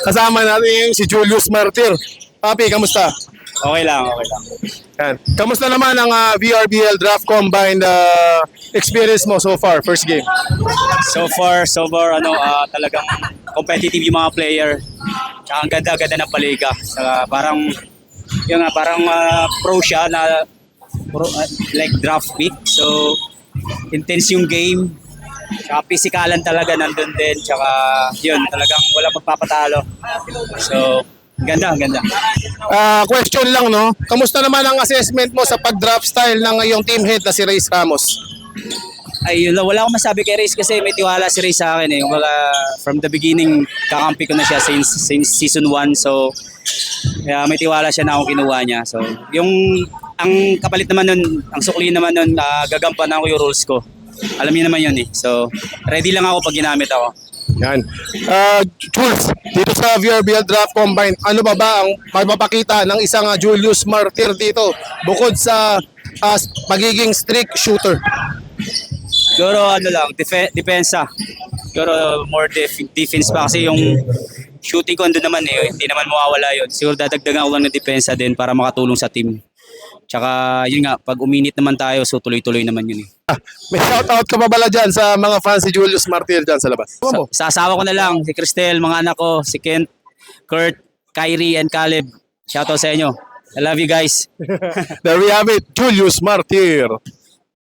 Kasama natin yung si Julius Martir. Papi, kamusta? Okay lang, okay lang. Yan. Kamusta naman ang VRBL Draft Combine experience mo so far, first game? So far, talagang competitive yung mga player. Tsaka ang ganda-ganda ng paliga. Saka parang, pro siya na like draft pick. So, intense yung game. Tsaka pisikalan talaga nandun din. Tsaka, yun, talagang wala magpapatalo. So, ganda. Question lang, no? Kamusta naman ang assessment mo sa pag-draft style ng iyong team head na si Reyes Ramos? Ay, yun lang. Wala akong masabi kay Reyes kasi may tiwala si Reyes sa akin eh. From the beginning, kakampi ko na siya since season 1. So, may tiwala siya na ako kinuha niya. So, ang kapalit naman nun, ang sukli naman nun, gagampanan ko yung rules ko. Alam niyo naman yun eh. So, ready lang ako pag ginamit ako. Yan. Jules, dito sa VRBL Draft Combine, ano ba ang magpapakita ng isang Julius Martir dito bukod sa pagiging strict shooter? Siguro depensa. Siguro more defense pa kasi yung shooting ko andun naman eh. Hindi naman mawawala yun. Siguro dadagdagan ko lang ng depensa din para makatulong sa team. Tsaka yun nga, pag uminit naman tayo, so tuloy-tuloy naman yun eh. May shoutout ka pa bala dyan sa mga fans si Julius Martir dyan sa labas? Sa asawa ko na lang, si Cristel, mga anak ko, si Kent, Kurt, Kyrie, and Caleb. Shoutout sa inyo. I love you guys. There we have it, Julius Martir.